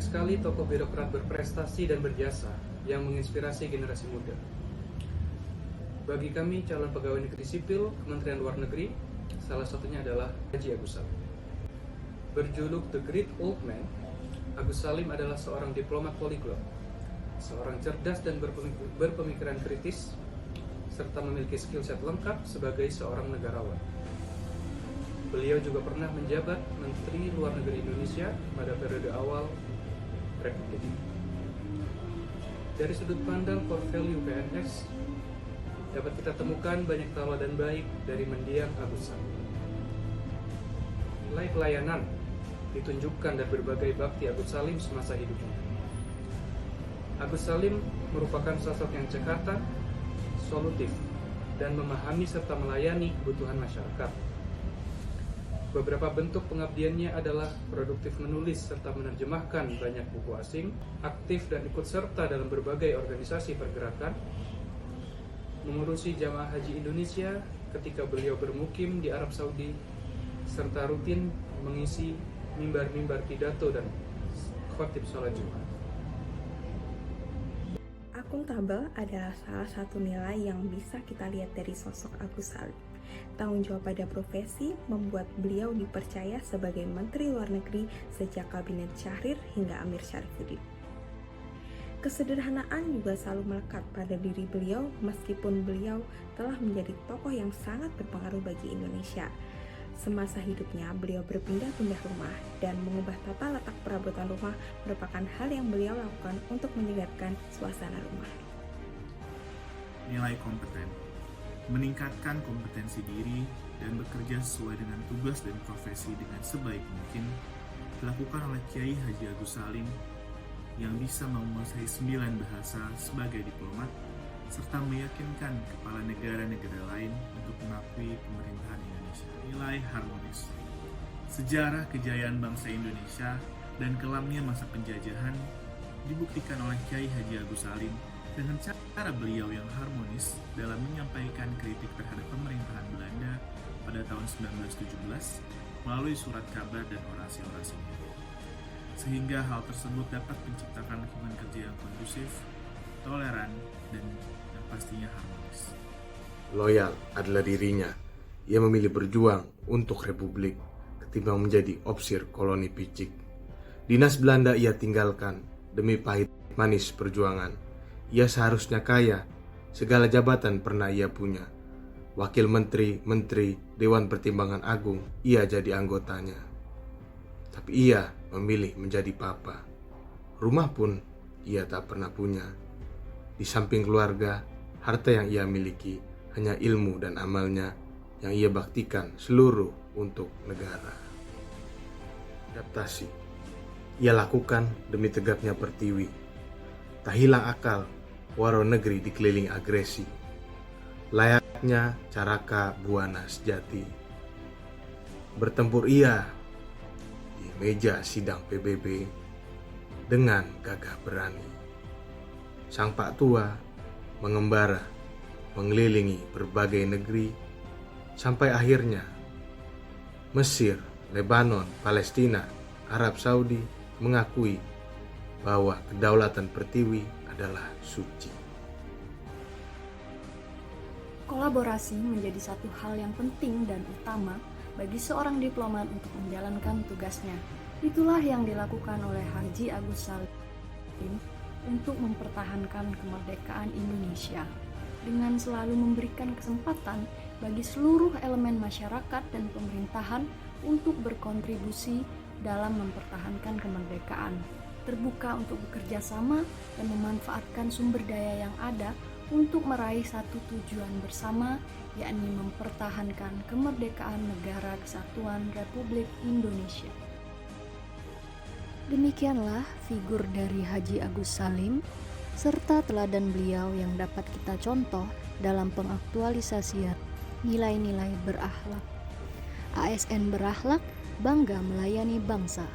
Banyak sekali tokoh birokrat berprestasi dan berjasa yang menginspirasi generasi muda. Bagi kami calon pegawai negeri sipil Kementerian Luar Negeri, salah satunya adalah Haji Agus Salim. Berjuluk The Great Old Man, Agus Salim adalah seorang diplomat poliglot, seorang cerdas dan berpemikiran kritis, serta memiliki skill set lengkap sebagai seorang negarawan. Beliau juga pernah menjabat Menteri Luar Negeri Indonesia pada periode awal Republik. Dari sudut pandang core value PNS, dapat kita temukan banyak tauladan baik dari mendiang Agus Salim. Nilai pelayanan ditunjukkan dari berbagai bakti Agus Salim semasa hidupnya. Agus Salim merupakan sosok yang cekatan, solutif, dan memahami serta melayani kebutuhan masyarakat. Beberapa bentuk pengabdiannya adalah produktif menulis serta menerjemahkan banyak buku asing, aktif dan ikut serta dalam berbagai organisasi pergerakan, mengurusi jamaah haji Indonesia ketika beliau bermukim di Arab Saudi, serta rutin mengisi mimbar-mimbar pidato dan khotib sholat Jumat. Akuntabel adalah salah satu nilai yang bisa kita lihat dari sosok Agus Salim. Tanggung jawab pada profesi membuat beliau dipercaya sebagai Menteri Luar Negeri sejak Kabinet Syahrir hingga Amir Syarifuddin. Kesederhanaan juga selalu melekat pada diri beliau meskipun beliau telah menjadi tokoh yang sangat berpengaruh bagi Indonesia. Semasa hidupnya, beliau berpindah-pindah rumah dan mengubah tata letak perabotan rumah merupakan hal yang beliau lakukan untuk menyegarkan suasana rumah. Nilai kompeten, meningkatkan kompetensi diri dan bekerja sesuai dengan tugas dan profesi dengan sebaik mungkin dilakukan oleh Kiai Haji Agus Salim yang bisa menguasai 9 bahasa sebagai diplomat serta meyakinkan kepala negara-negara lain untuk mengakui pemerintahan Indonesia. Nilai harmonis, sejarah kejayaan bangsa Indonesia dan kelamnya masa penjajahan dibuktikan oleh Kiai Haji Agus Salim dengan cara beliau yang harmonis dalam menyampaikan kritik terhadap pemerintahan Belanda pada tahun 1917 melalui surat kabar dan orasi-orasinya. Sehingga hal tersebut dapat menciptakan lingkungan kerja yang kondusif, toleran, dan yang pastinya harmonis. Loyal adalah dirinya. Ia memilih berjuang untuk Republik ketimbang menjadi opsir koloni picik. Dinas Belanda ia tinggalkan demi pahit manis perjuangan. Ia seharusnya kaya, segala jabatan pernah ia punya. Wakil menteri, Dewan Pertimbangan Agung, ia jadi anggotanya. Tapi ia memilih menjadi papa. Rumah pun ia tak pernah punya. Di samping keluarga, harta yang ia miliki hanya ilmu dan amalnya yang ia baktikan seluruh untuk negara. Adaptasi ia lakukan demi tegaknya pertiwi. Tak hilang akal walau negeri dikelilingi agresi. Layaknya Caraka Buana sejati. Bertempur ia di meja sidang PBB dengan gagah berani. Sang Pak Tua mengembara, mengelilingi berbagai negeri, sampai akhirnya Mesir, Lebanon, Palestina, Arab Saudi mengakui bahwa kedaulatan Pertiwi adalah suci. Kolaborasi menjadi satu hal yang penting dan utama bagi seorang diplomat untuk menjalankan tugasnya. Itulah yang dilakukan oleh Haji Agus Salim untuk mempertahankan kemerdekaan Indonesia dengan selalu memberikan kesempatan bagi seluruh elemen masyarakat dan pemerintahan untuk berkontribusi dalam mempertahankan kemerdekaan, terbuka untuk bekerja sama dan memanfaatkan sumber daya yang ada untuk meraih satu tujuan bersama, yakni mempertahankan kemerdekaan Negara Kesatuan Republik Indonesia. Demikianlah figur dari Haji Agus Salim serta teladan beliau yang dapat kita contoh dalam pengaktualisasian nilai-nilai berakhlak. ASN berakhlak, bangga melayani bangsa.